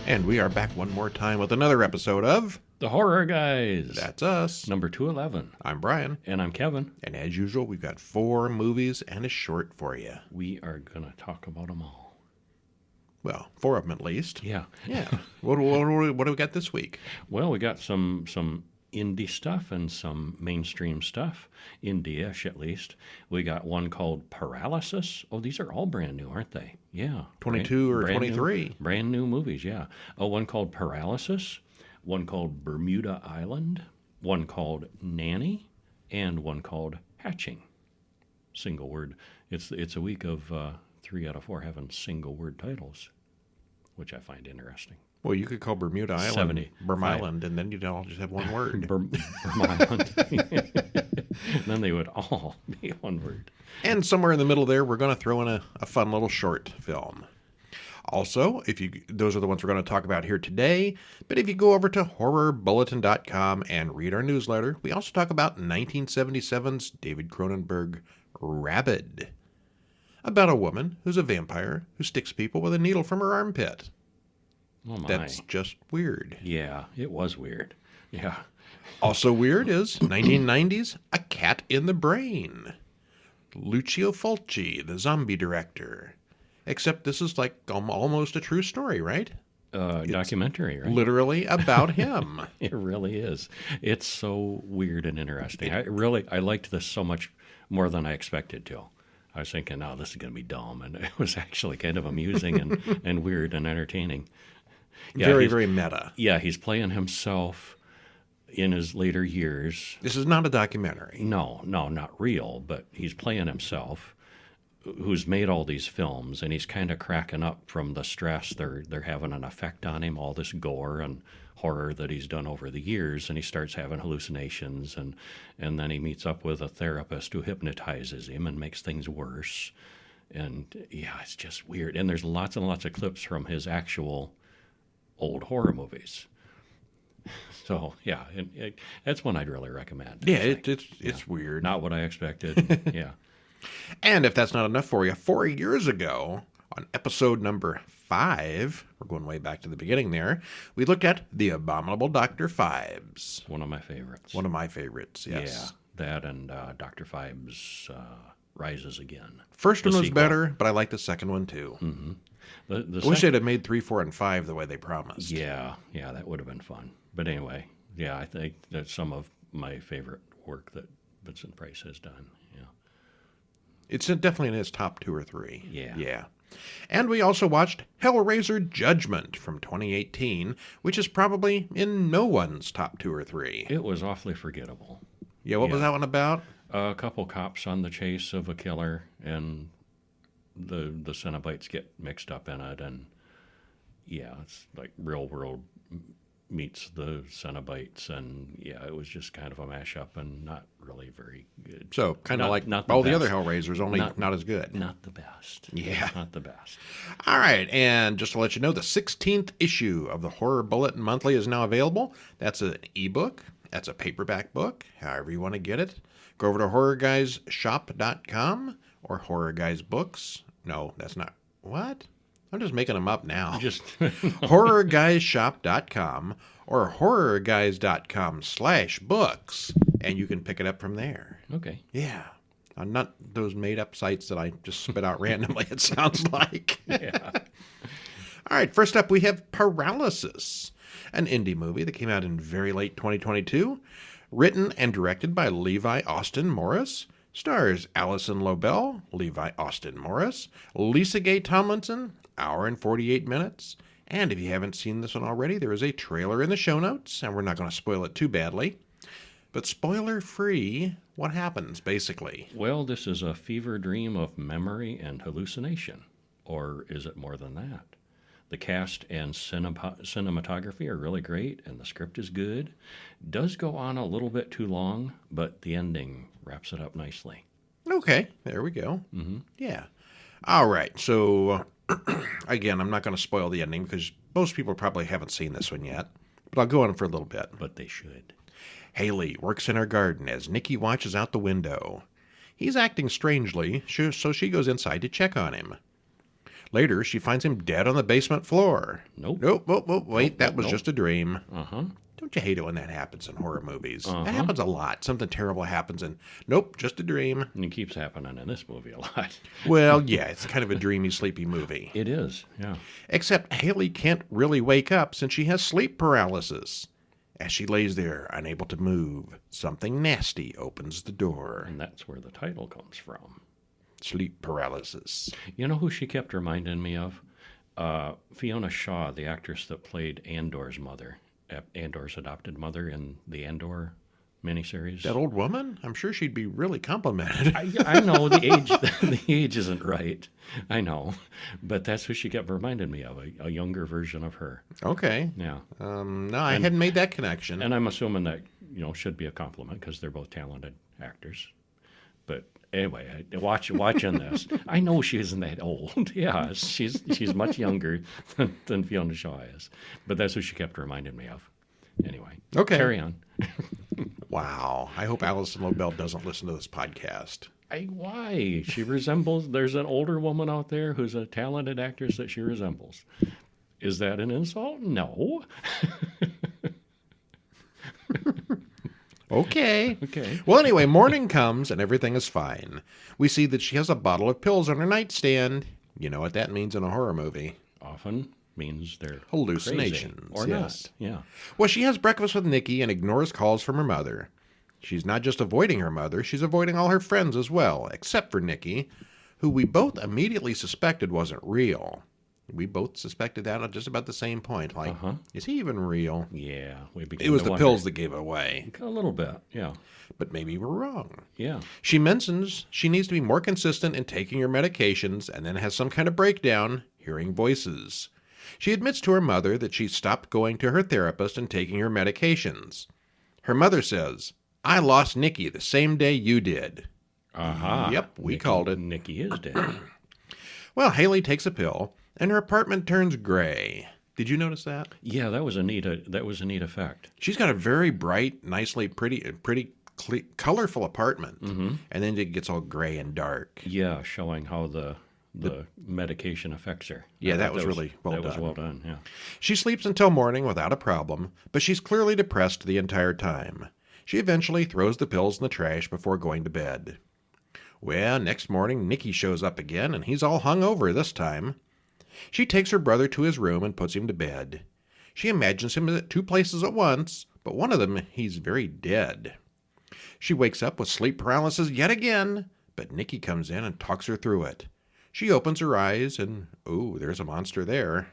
And we are back one more time with another episode of The Horror Guys. That's Us. Number 211. I'm Brian. And I'm Kevin. And as usual, we've got 4 movies and a short for you. We are going to talk about them all. Well, 4 of them at least. Yeah. Yeah. What do we got this week? Well, we got some indie stuff and some mainstream stuff, indie-ish at least. We got one called Paralysis. Oh, these are all brand new, aren't they? Yeah. 22 or brand 23. Brand new movies, yeah. One called Paralysis, one called Bermuda Island, one called Nanny, and one called Hatching. Single word. It's a week of 3 out of 4 having single word titles, which I find interesting. Well, you could call Bermuda Island 70. Island, and then you'd all just have one word. Island. Then they would all be one word. And somewhere in the middle there, we're going to throw in a fun little short film. Also, those are the ones we're going to talk about here today. But if you go over to horrorbulletin.com and read our newsletter, we also talk about 1977's David Cronenberg Rabid, about a woman who's a vampire who sticks people with a needle from her armpit. Oh my. That's just weird. Yeah, it was weird. Yeah. Also weird is 1990's A Cat in the Brain. Lucio Fulci, the zombie director. Except this is like almost a true story, right? Documentary, right? Literally about him. It really is. It's so weird and interesting. I liked this so much more than I expected to. I was thinking, oh, this is going to be dumb. And it was actually kind of amusing and weird and entertaining. Yeah, very meta. Yeah, he's playing himself in his later years. This is not a documentary. No, not real, but he's playing himself, who's made all these films, and he's kind of cracking up from the stress they're having an effect on him, all this gore and horror that he's done over the years, and he starts having hallucinations, and then he meets up with a therapist who hypnotizes him and makes things worse. And yeah, it's just weird. And there's lots and lots of clips from his actual old horror movies. So yeah, that's one I'd really recommend. Yeah, it's weird. Not what I expected. Yeah. And if that's not enough for you, 4 years ago, on episode number 5, we're going way back to the beginning there, we looked at The Abominable Dr Phibes. One of my favorites. One of my favorites, yes. Yeah, that and Dr. Phibes Rises Again. First one was better, but I like the second one too. Mm-hmm. I wish they'd have made 3, 4, and 5 the way they promised. Yeah, that would have been fun. But anyway, yeah, I think that's some of my favorite work that Vincent Price has done. Yeah, it's definitely in his top 2 or 3. Yeah. And we also watched Hellraiser Judgment from 2018, which is probably in no one's top 2 or 3. It was awfully forgettable. Yeah, what was that one about? A couple cops on the chase of a killer, and the Cenobites get mixed up in it, and yeah, it's like real world meets the Cenobites, and yeah, it was just kind of a mashup and not really very good. So kind of like not all the other Hellraisers, only not as good. Not the best. Yeah. Not the best. All right, and just to let you know, the 16th issue of the Horror Bulletin Monthly is now available. That's an ebook. That's a paperback book, however you want to get it. Go over to horrorguysshop.com or Horror Guys Books. No, that's not. What? I'm just making them up now. Just horrorguysshop.com or horrorguys.com/books, and you can pick it up from there. Okay. Yeah. Not those made-up sites that I just spit out randomly, it sounds like. Yeah. All right, first up we have Paralysis, an indie movie that came out in very late 2022, written and directed by Levi Austin Morris, stars Allison Lobel, Levi Austin Morris, Lisa Gay Tomlinson, hour and 48 minutes. And if you haven't seen this one already, there is a trailer in the show notes, and we're not going to spoil it too badly. But spoiler-free, what happens, basically? Well, this is a fever dream of memory and hallucination. Or is it more than that? The cast and cinematography are really great, and the script is good. Does go on a little bit too long, but the ending wraps it up nicely. Okay, there we go. Mm-hmm. Yeah. All right, so again, I'm not going to spoil the ending because most people probably haven't seen this one yet, but I'll go on for a little bit. But they should. Haley works in her garden as Nikki watches out the window. He's acting strangely, so she goes inside to check on him. Later, she finds him dead on the basement floor. Nope. Wait, that was just a dream. Uh-huh. Don't you hate it when that happens in horror movies? Uh-huh. That happens a lot. Something terrible happens and, nope, just a dream. And it keeps happening in this movie a lot. Well, yeah, it's kind of a dreamy, sleepy movie. It is, yeah. Except Haley can't really wake up since she has sleep paralysis. As she lays there, unable to move, something nasty opens the door. And that's where the title comes from. Sleep paralysis. You know who she kept reminding me of? Fiona Shaw, the actress that played Andor's mother, Andor's adopted mother in the Andor miniseries. That old woman? I'm sure she'd be really complimented. I know the age. The age isn't right. I know, but that's who she kept reminding me of, a younger version of her. Okay. Yeah. No, I hadn't made that connection. And I'm assuming that should be a compliment because they're both talented actors. But anyway, watching this, I know she isn't that old. Yeah, she's much younger than Fiona Shaw is. But that's who she kept reminding me of. Anyway, okay. Carry on. Wow. I hope Alison Lobel doesn't listen to this podcast. Why? She resembles, there's an older woman out there who's a talented actress that she resembles. Is that an insult? No. Okay. Okay. Well, anyway, morning comes and everything is fine. We see that she has a bottle of pills on her nightstand. You know what that means in a horror movie. Often means they're hallucinations. Crazy, or yes. not. Yeah. Well, she has breakfast with Nikki and ignores calls from her mother. She's not just avoiding her mother, she's avoiding all her friends as well, except for Nikki, who we both immediately suspected wasn't real. We both suspected that at just about the same point. Like, is he even real? Yeah. It was the pills that gave it away. A little bit, yeah. But maybe we're wrong. Yeah. She mentions she needs to be more consistent in taking her medications and then has some kind of breakdown, hearing voices. She admits to her mother that she stopped going to her therapist and taking her medications. Her mother says, I lost Nikki the same day you did. Yep, we called it. Nikki is dead. Well, Haley takes a pill, and her apartment turns gray. Did you notice that? Yeah, that was a neat effect. She's got a very bright, nicely pretty colorful apartment, and then it gets all gray and dark. Yeah, showing how the medication affects her. Yeah, that was really well done. That was well done, yeah. She sleeps until morning without a problem, but she's clearly depressed the entire time. She eventually throws the pills in the trash before going to bed. Well, next morning, Nikki shows up again, and he's all hung over this time. She takes her brother to his room and puts him to bed. She imagines him at two places at once, but one of them he's very dead. She wakes up with sleep paralysis yet again, but Nikki comes in and talks her through it. She opens her eyes, and, there's a monster there.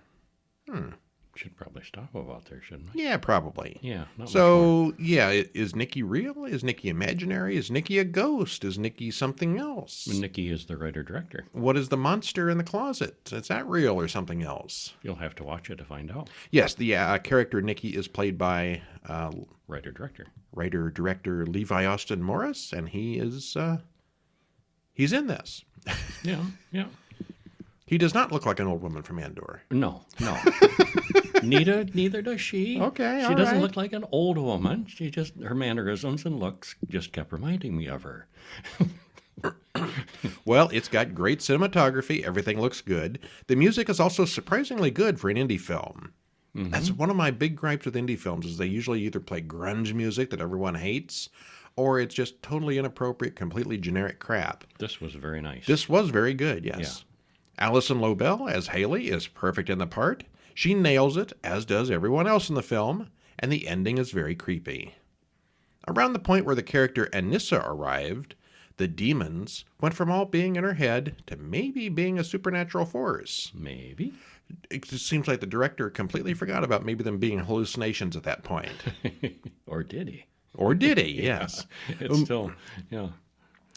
Should probably stop about there, shouldn't we? Yeah, probably. Yeah. Not so, yeah, is Nikki real? Is Nikki imaginary? Is Nikki a ghost? Is Nikki something else? Nikki is the writer-director. What is the monster in the closet? Is that real or something else? You'll have to watch it to find out. Yes, the character Nikki is played by writer-director Levi Austin Morris, and he is he's in this. Yeah. He does not look like an old woman from Andor. No. Neither does she. Okay, she doesn't look like an old woman. She just, her mannerisms and looks just kept reminding me of her. Well, it's got great cinematography. Everything looks good. The music is also surprisingly good for an indie film. That's one of my big gripes with indie films is they usually either play grunge music that everyone hates, or it's just totally inappropriate, completely generic crap. This was very nice. This was very good, yes. Yeah. Alison Lobel as Haley is perfect in the part. She nails it, as does everyone else in the film, and the ending is very creepy. Around the point where the character Anissa arrived, the demons went from all being in her head to maybe being a supernatural force. Maybe. It just seems like the director completely forgot about maybe them being hallucinations at that point. Or did he? Or did he, yes. It's still, yeah.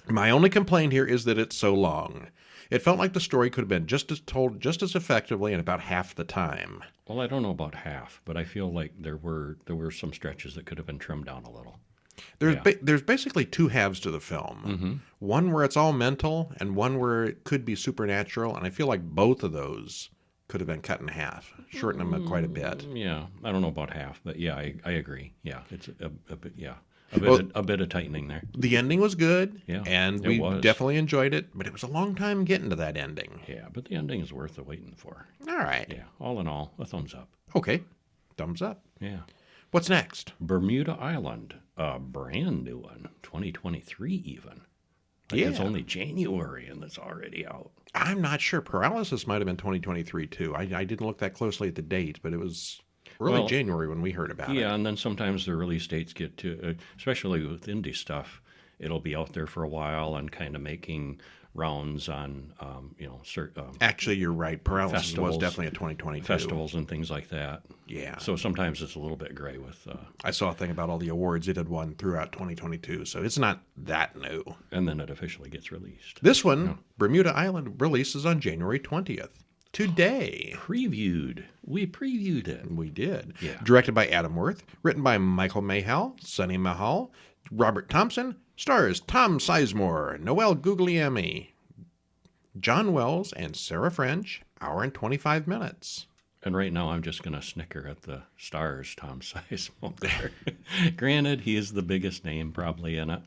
My only complaint here is that it's so long. It felt like the story could have been told just as effectively in about half the time. Well, I don't know about half, but I feel like there were some stretches that could have been trimmed down a little. There's basically two halves to the film. One where it's all mental, and one where it could be supernatural, and I feel like both of those could have been cut in half, shorten them quite a bit. Yeah, I don't know about half, but yeah, I agree. Yeah, it's a bit, yeah. A bit of tightening there. The ending was good, Yeah, and it we was. definitely enjoyed it, but it was a long time getting to that ending. Yeah, but the ending is worth the waiting for. All right. Yeah, all in all, a thumbs up. Okay. Thumbs up. Yeah. What's next? Bermuda Island, a brand new one, 2023 even. It's only January and it's already out. I'm not sure. Paralysis might have been 2023 too. I didn't look that closely at the date, but it was early January when we heard about it. Yeah, and then sometimes the release dates get to, especially with indie stuff, it'll be out there for a while and kind of making rounds on, Actually, you're right. Paralysis festivals, was definitely a 2022. festivals and things like that. Yeah. So sometimes it's a little bit gray with. I saw a thing about all the awards it had won throughout 2022, so it's not that new. And then it officially gets released. This one, Bermuda Island, releases on January 20th. Today. We previewed it. We did. Yeah. Directed by Adam Worth, written by Michael Mayhall, Sonny Mahal, Robert Thompson, stars Tom Sizemore, Noel Guglielmi, John Wells, and Sarah French, hour and 25 minutes. And right now I'm just going to snicker at the stars, Tom Sizemore. Granted, he is the biggest name probably in it.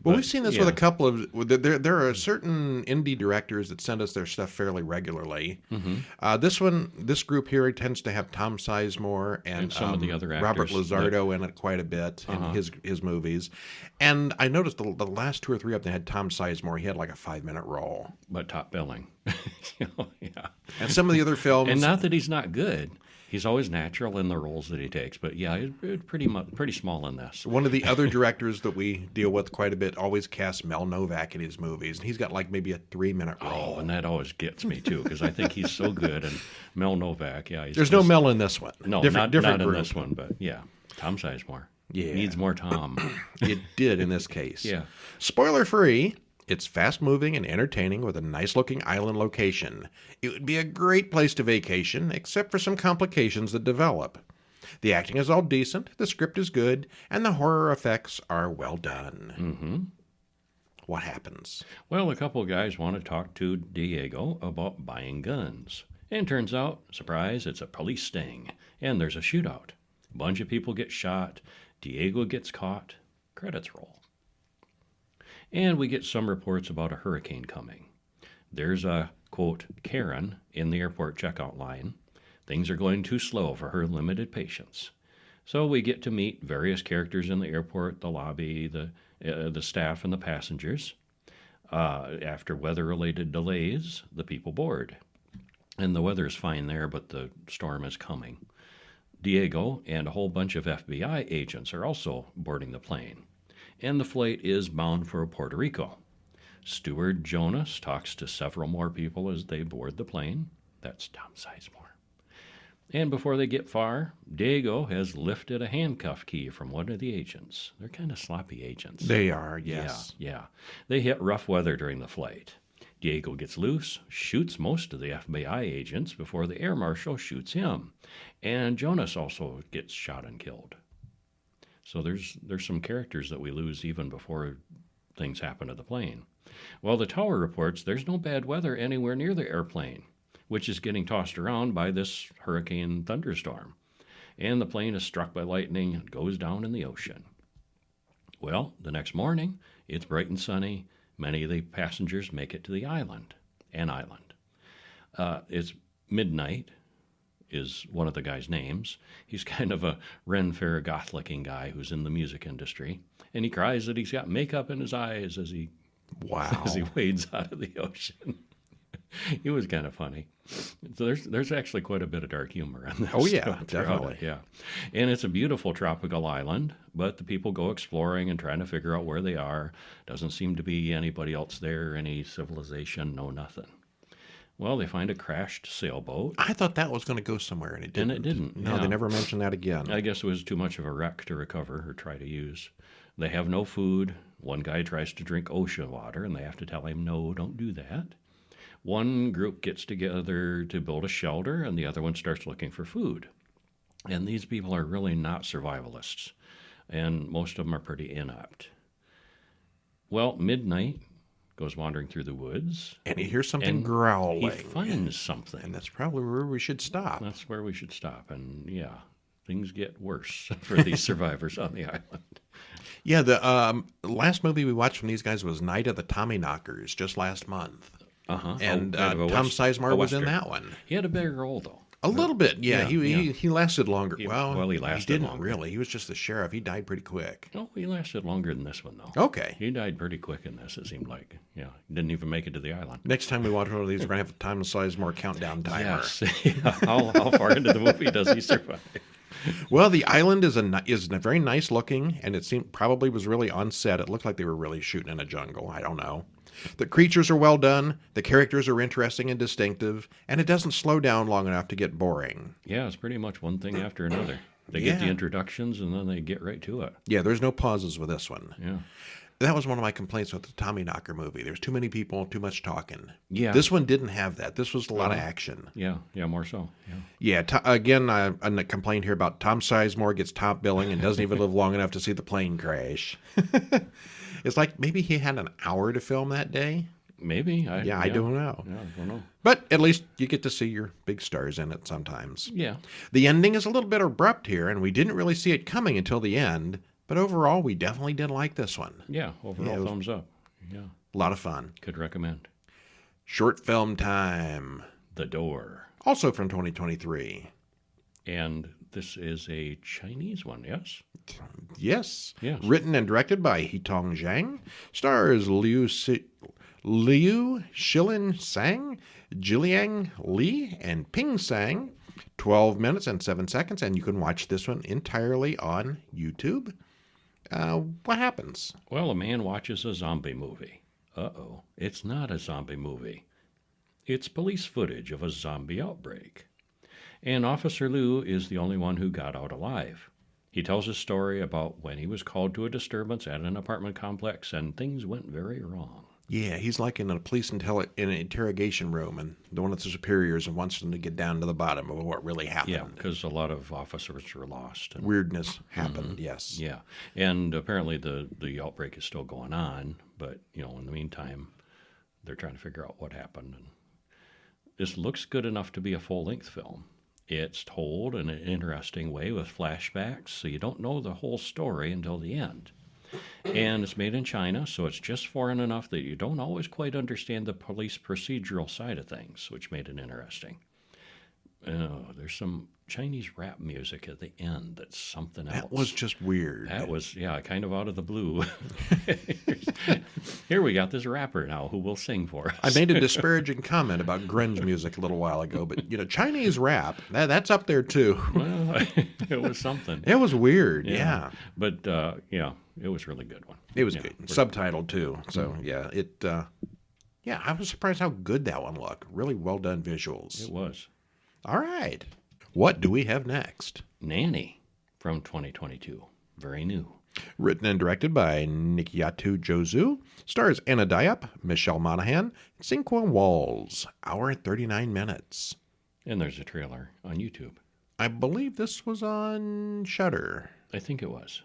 Well, we've seen this with a couple of. There are certain indie directors that send us their stuff fairly regularly. Mm-hmm. This group here tends to have Tom Sizemore and some of the other actors, Robert Lizardo in it quite a bit in his movies. And I noticed the last 2 or 3 of them had Tom Sizemore. He had like a 5-minute role, But top billing. Yeah. and some of the other films. And not that he's not good. He's always natural in the roles that he takes. But yeah, he's pretty small in this. One of the other directors that we deal with quite a bit always casts Mel Novak in his movies, and he's got like maybe a 3-minute role. Oh, and that always gets me too because I think he's so good. And Mel Novak, there's no Mel in this one. No, different not group. in this one, but yeah, Tom Sizemore. Yeah. Needs more Tom. It did in this case. Yeah. Spoiler free. It's fast-moving and entertaining with a nice-looking island location. It would be a great place to vacation, except for some complications that develop. The acting is all decent, the script is good, and the horror effects are well done. Mm-hmm. What happens? Well, a couple of guys want to talk to Diego about buying guns. And turns out, surprise, it's a police sting. And there's a shootout. A bunch of people get shot. Diego gets caught. Credits roll. And we get some reports about a hurricane coming. There's a, quote, Karen in the airport checkout line. Things are going too slow for her limited patience. So we get to meet various characters in the airport, the lobby, the staff, and the passengers. After weather-related delays, the people board. And the weather's fine there, but the storm is coming. Diego and a whole bunch of FBI agents are also boarding the plane. And the flight is bound for Puerto Rico. Steward Jonas talks to several more people as they board the plane. That's Tom Sizemore. And before they get far, Diego has lifted a handcuff key from one of the agents. They're kind of sloppy agents. They are, yes. Yeah. They hit rough weather during the flight. Diego gets loose, shoots most of the FBI agents before the air marshal shoots him. And Jonas also gets shot and killed. So there's some characters that we lose even before things happen to the plane. Well, the tower reports there's no bad weather anywhere near the airplane, which is getting tossed around by this hurricane thunderstorm. And the plane is struck by lightning and goes down in the ocean. Well, the next morning, it's bright and sunny. Many of the passengers make it to the island. It's midnight. Is one of the guy's names. He's kind of a Ren Fair goth-looking guy who's in the music industry. And he cries that he's got makeup in his eyes as he wades out of the ocean. It was kind of funny. So there's actually quite a bit of dark humor on this. Oh, yeah, definitely. Yeah. And it's a beautiful tropical island, but the people go exploring and trying to figure out where they are. Doesn't seem to be anybody else there, any civilization, no nothing. Well, they find a crashed sailboat. I thought that was going to go somewhere, and it didn't. And it didn't. No, yeah. They never mentioned that again. I guess it was too much of a wreck to recover or try to use. They have no food. One guy tries to drink ocean water, and they have to tell him, no, don't do that. One group gets together to build a shelter, and the other one starts looking for food. And these people are really not survivalists, and most of them are pretty inept. Well, midnight, goes wandering through the woods. And he hears something growling. He finds something. And that's probably where we should stop. That's where we should stop. And yeah, things get worse for these survivors on the island. Yeah, the last movie we watched from these guys was Night of the Tommyknockers, just last month. Uh-huh. And Kind of a Tom West- Sizemore a was in Western. that one. He had a bigger role, though. A little bit, yeah. He lasted longer. He He lasted didn't longer. really. He was just the sheriff. He died pretty quick. No, he lasted longer than this one, though. Okay. He died pretty quick in this, it seemed like. Yeah, he didn't even make it to the island. Next time we watch one of these, we're going to have a Tom Sizemore countdown timer. Yes. Yeah. How far into the movie does he survive? Well, the island is very nice looking, and it seemed probably was really on set. It looked like they were really shooting in a jungle. I don't know. The creatures are well done, the characters are interesting and distinctive, and it doesn't slow down long enough to get boring. Yeah, it's pretty much one thing after another. They get the introductions, and then they get right to it. Yeah, there's no pauses with this one. Yeah. That was one of my complaints with the Tommyknocker movie. There's too many people, too much talking. Yeah. This one didn't have that. This was a lot of action. Yeah, more so. Yeah. Yeah, again, I complained here about Tom Sizemore gets top billing and doesn't even live long enough to see the plane crash. It's like maybe he had an hour to film that day. Maybe. I don't know. Yeah, I don't know. But at least you get to see your big stars in it sometimes. Yeah. The ending is a little bit abrupt here, and we didn't really see it coming until the end. But overall, we definitely did like this one. Yeah, overall thumbs up. Yeah. A lot of fun. Could recommend. Short film time. The Door. Also from 2023. And this is a Chinese one, yes? Yes. Yes. Written and directed by Hitong Zhang. Stars Liu Shilin Sang, Jiliang Li, and Ping Sang. 12 minutes and 7 seconds, and you can watch this one entirely on YouTube. What happens? Well, a man watches a zombie movie. Uh-oh. It's not a zombie movie. It's police footage of a zombie outbreak. And Officer Liu is the only one who got out alive. He tells a story about when he was called to a disturbance at an apartment complex and things went very wrong. Yeah, he's like in a police in an interrogation room, and one of the superiors and wants them to get down to the bottom of what really happened. Yeah, because a lot of officers were lost. And, Weirdness happened, yes. yeah, and apparently the outbreak is still going on, but, in the meantime, they're trying to figure out what happened. And this looks good enough to be a full-length film. It's told in an interesting way with flashbacks, so you don't know the whole story until the end. And it's made in China, so it's just foreign enough that you don't always quite understand the police procedural side of things, which made it interesting. There's some Chinese rap music at the end that's something else. That was just weird. That was, kind of out of the blue. Here we got this rapper now who will sing for us. I made a disparaging comment about grunge music a little while ago, but, Chinese rap, that's up there too. Well, it was something. It was weird, yeah. But, it was a really good one. It was good. Subtitled too. So, I was surprised how good that one looked. Really well done visuals. It was. All right. What do we have next? Nanny from 2022. Very new. Written and directed by Nikyatu Jozu. Stars Anna Diop, Michelle Monaghan, Cinqua Walls. Hour and 39 minutes. And there's a trailer on YouTube. I believe this was on Shudder. I think it was.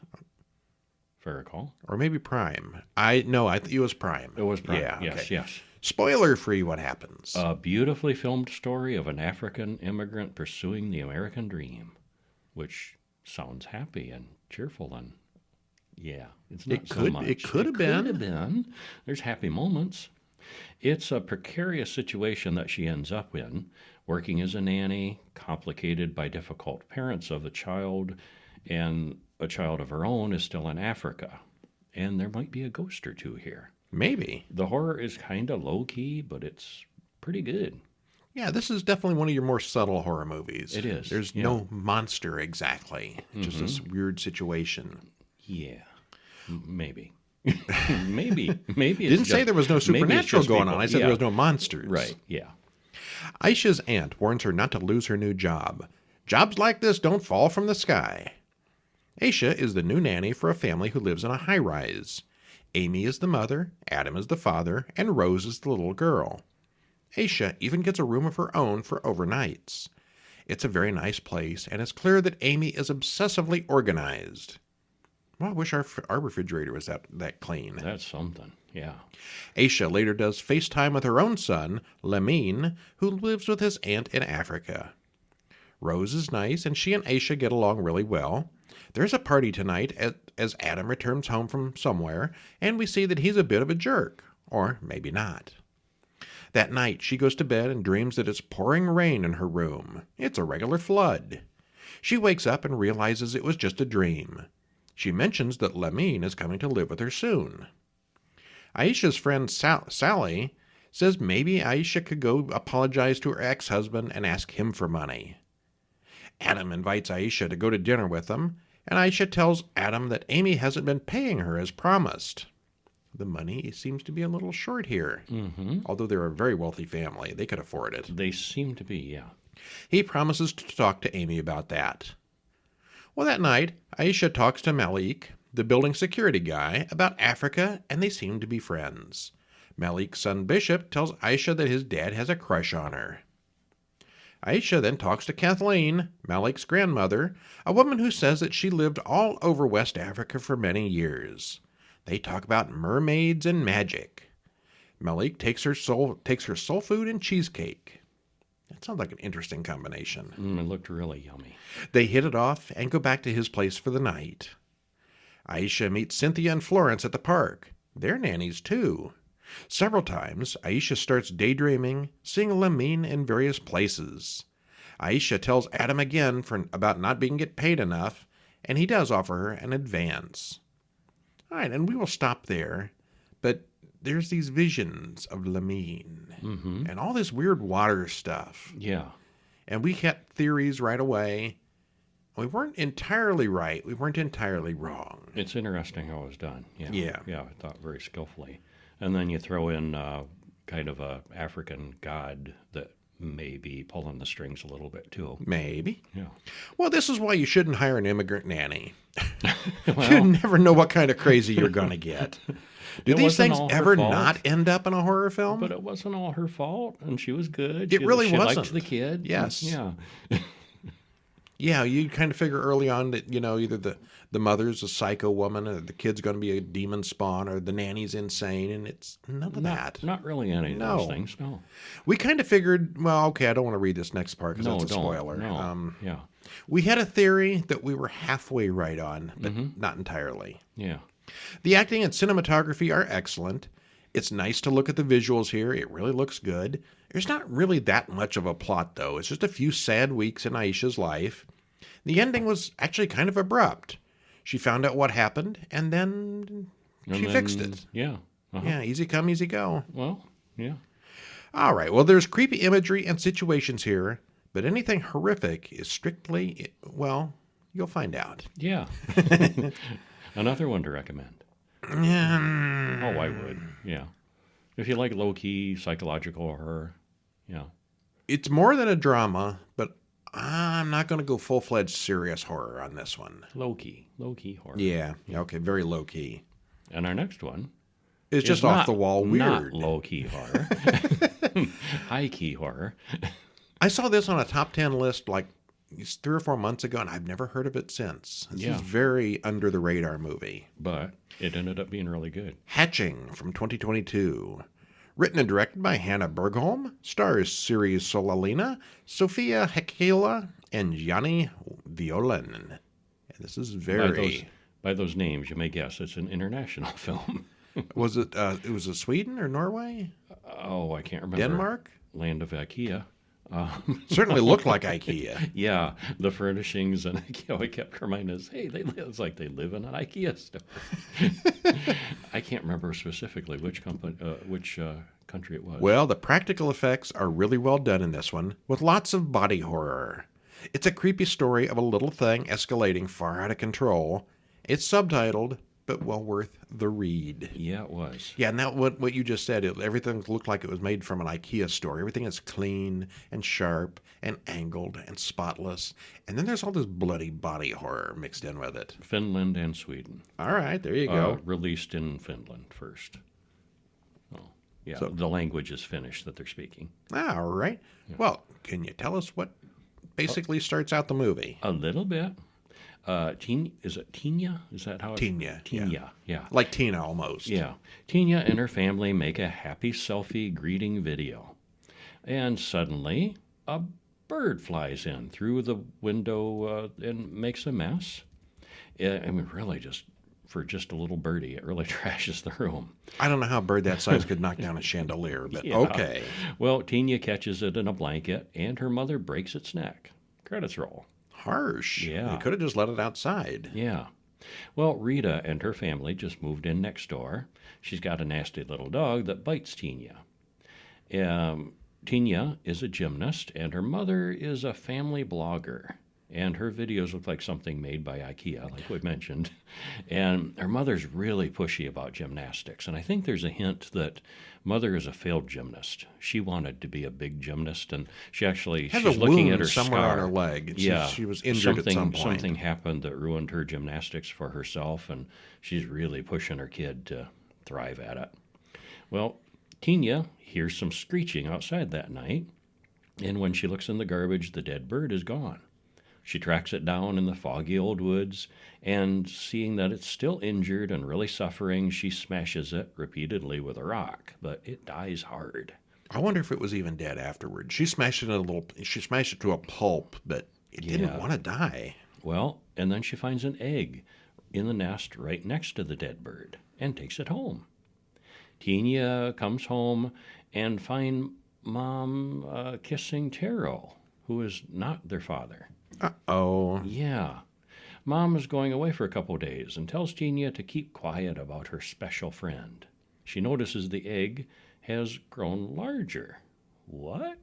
If I recall. Or maybe Prime. I think it was Prime. It was Prime. Yeah, Yes, okay. yes. Spoiler-free what happens. A beautifully filmed story of an African immigrant pursuing the American dream, which sounds happy and cheerful and, it's not so much. It could have been. There's happy moments. It's a precarious situation that she ends up in, working as a nanny, complicated by difficult parents of the child, and a child of her own is still in Africa. And there might be a ghost or two here. Maybe. The horror is kind of low-key, but it's pretty good. Yeah, this is definitely one of your more subtle horror movies. It is. There's no monster exactly. Just this weird situation. Yeah. Maybe. maybe. Didn't say there was no supernatural going on. I said there was no monsters. Right, yeah. Aisha's aunt warns her not to lose her new job. Jobs like this don't fall from the sky. Aisha is the new nanny for a family who lives in a high-rise. Amy is the mother, Adam is the father, and Rose is the little girl. Aisha even gets a room of her own for overnights. It's a very nice place, and it's clear that Amy is obsessively organized. Well, I wish our refrigerator was that clean. That's something, yeah. Aisha later does FaceTime with her own son, Lamine, who lives with his aunt in Africa. Rose is nice, and she and Aisha get along really well. There's a party tonight as Adam returns home from somewhere, and we see that he's a bit of a jerk. Or maybe not. That night, she goes to bed and dreams that it's pouring rain in her room. It's a regular flood. She wakes up and realizes it was just a dream. She mentions that Lamine is coming to live with her soon. Aisha's friend Sally says maybe Aisha could go apologize to her ex-husband and ask him for money. Adam invites Aisha to go to dinner with him, and Aisha tells Adam that Amy hasn't been paying her as promised. The money seems to be a little short here. Mm-hmm. Although they're a very wealthy family, they could afford it. They seem to be, yeah. He promises to talk to Amy about that. Well, that night, Aisha talks to Malik, the building security guy, about Africa, and they seem to be friends. Malik's son Bishop tells Aisha that his dad has a crush on her. Aisha then talks to Kathleen, Malik's grandmother, a woman who says that she lived all over West Africa for many years. They talk about mermaids and magic. Malik takes her soul food and cheesecake. That sounds like an interesting combination. It looked really yummy. They hit it off and go back to his place for the night. Aisha meets Cynthia and Florence at the park. They're nannies too. Several times, Aisha starts daydreaming, seeing Lamine in various places. Aisha tells Adam again about not being get paid enough, and he does offer her an advance. All right, and we will stop there, but there's these visions of Lamine and all this weird water stuff. Yeah. And we had theories right away. We weren't entirely right. We weren't entirely wrong. It's interesting how it was done. Yeah. Yeah. Yeah, I thought very skillfully. And then you throw in kind of a African god that may be pulling the strings a little bit too. Maybe. Yeah. Well, this is why you shouldn't hire an immigrant nanny. Well, You never know what kind of crazy you're going to get. Do It these wasn't things all her ever fault. not end up in a horror film? but it wasn't all her fault, and she was good. It really she wasn't. liked the kid. Yes. Yeah. Yeah, you kind of figure early on that, either the mother's a psycho woman or the kid's going to be a demon spawn or the nanny's insane, and it's none of that. Not really any of No. those things, no. We kind of figured, well, okay, I don't want to read this next part because No, that's a don't. spoiler. No. Yeah. We had a theory that we were halfway right on, but Mm-hmm. not entirely. Yeah. The acting and cinematography are excellent. It's nice to look at the visuals here. It really looks good. There's not really that much of a plot, though. It's just a few sad weeks in Aisha's life. The ending was actually kind of abrupt. She found out what happened, and then she fixed it. Yeah. Uh-huh. Yeah, easy come, easy go. Well, yeah. All right, well, there's creepy imagery and situations here, but anything horrific is strictly, well, you'll find out. Yeah. Another one to recommend. Oh, I would. Yeah. If you like low-key psychological horror, yeah. It's more than a drama, but I'm not going to go full-fledged serious horror on this one. Low-key horror. Yeah, okay, very low-key. And our next one It's is just not- off the wall Not weird. low-key horror. High-key horror. I saw this on a top 10 list like 3 or 4 months ago, and I've never heard of it since. This is very under-the-radar movie. But it ended up being really good. Hatching from 2022. Written and directed by Hannah Bergholm. Stars Siri Solalina, Sophia Hekela, and Yanni Violin. And this is very... By those names, you may guess it's an international film. Was it was it Sweden or Norway? Oh, I can't remember. Denmark? Land of IKEA. Certainly looked like IKEA. Yeah, the furnishings and I kept reminding us, hey, it's like they live in an IKEA store. I can't remember specifically which country it was. Well, the practical effects are really well done in this one, with lots of body horror. It's a creepy story of a little thing escalating far out of control. It's subtitled, but well worth the read. Yeah, it was. Yeah, and that what you just said, everything looked like it was made from an IKEA store. Everything is clean and sharp and angled and spotless. And then there's all this bloody body horror mixed in with it. Finland and Sweden. All right, there you go. Released in Finland first. Oh, yeah, So- the language is Finnish that they're speaking. All right. Well, can you tell us what basically starts out the movie? A little bit. Is it Tina? Is that how it's... Tina, Tina, yeah. Like Tina almost. Yeah. Tina and her family make a happy selfie greeting video. And suddenly, a bird flies in through the window and makes a mess. I mean, really, for just a little birdie, it really trashes the room. I don't know how a bird that size could knock down a chandelier, but Yeah. okay. Well, Tina catches it in a blanket, and her mother breaks its neck. Credits roll. Harsh. Yeah. You could have just let it outside. Yeah. Well, Rita and her family just moved in next door. She's got a nasty little dog that bites Tina. Tina is a gymnast, and her mother is a family blogger. And her videos look like something made by IKEA, like we mentioned. And her mother's really pushy about gymnastics. And I think there's a hint that mother is a failed gymnast. She wanted to be a big gymnast, and she's looking at her somewhere scar on her leg. She was injured at some point. Something happened that ruined her gymnastics for herself, and she's really pushing her kid to thrive at it. Well, Tina hears some screeching outside that night, and when she looks in the garbage, the dead bird is gone. She tracks it down in the foggy old woods, and seeing that it's still injured and really suffering, she smashes it repeatedly with a rock, but it dies hard. I wonder if it was even dead afterward. She smashed it to a pulp, but it didn't want to die. Well, and then she finds an egg in the nest right next to the dead bird and takes it home. Tina comes home and finds Mom kissing Taro, who is not their father. Uh-oh. Yeah. Mom is going away for a couple of days and tells Tina to keep quiet about her special friend. She notices the egg has grown larger. What?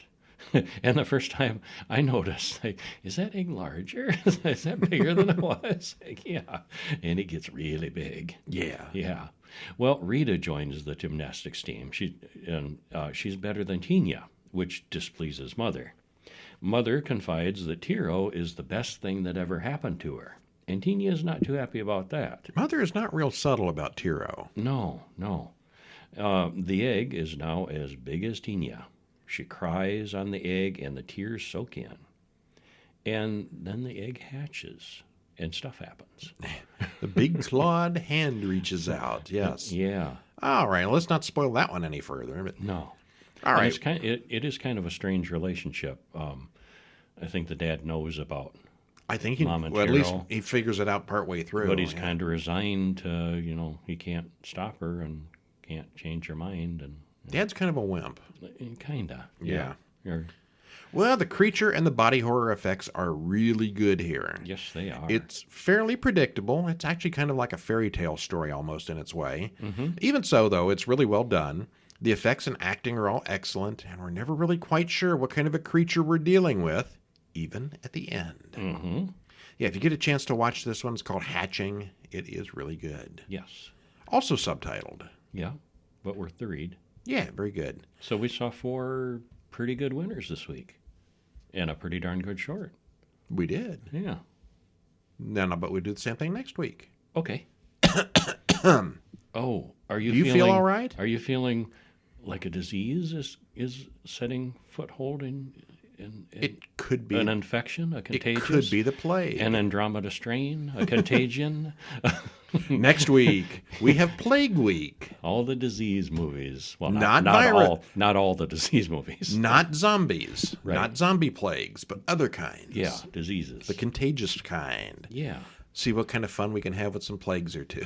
And the first time I noticed, like, is that egg larger? Is that bigger than it was? Like, yeah. And it gets really big. Yeah. Yeah. Well, Rita joins the gymnastics team. She's better than Tina, which displeases Mother. Mother confides that Tiro is the best thing that ever happened to her, and Tina is not too happy about that. Mother is not real subtle about Tiro. No. The egg is now as big as Tina. She cries on the egg, and the tears soak in. And then the egg hatches, and stuff happens. The big clawed hand reaches out, yes. Yeah. All right, let's not spoil that one any further. But... No. All right. It is kind of a strange relationship. I think the dad knows about Mom and at least Tiro, he figures it out partway through. but he's kind of resigned to, he can't stop her and can't change her mind. And Dad's kind of a wimp. Kind of. Yeah. You're- Well, the creature and the body horror effects are really good here. yes, they are. It's fairly predictable. It's actually kind of like a fairy tale story almost in its way. Even so, though, it's really well done. The effects and acting are all excellent, and we're never really quite sure what kind of a creature we're dealing with, even at the end. Yeah, if you get a chance to watch this one, it's called Hatching. It is really good. Yes. Also subtitled. Yeah, but worth the read. Yeah, very good. So we saw 4 pretty good winners this week, and a pretty darn good short. We did. Yeah. No, but we do the same thing next week. Okay. Oh, Do you feel all right? Are you feeling like a disease is setting foothold in It could be an infection, a contagious? It could be the plague. An Andromeda strain, a contagion. Next week, we have Plague Week. All the disease movies. Well, Not not all the disease movies. Not zombies. Right. Not zombie plagues, but other kinds. Yeah, diseases. The contagious kind. Yeah. See what kind of fun we can have with some plagues or two.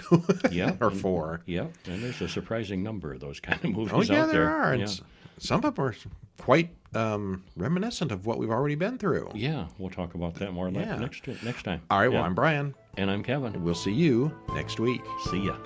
Yeah. Or 4. Yep. And there's a surprising number of those kind of movies Oh, yeah, out there there. are. And Yeah. some of them are quite reminiscent of what we've already been through. Yeah, we'll talk about that more Yeah. next time. All right, well, Yeah. I'm Brian. And I'm Kevin. We'll see you next week. See ya.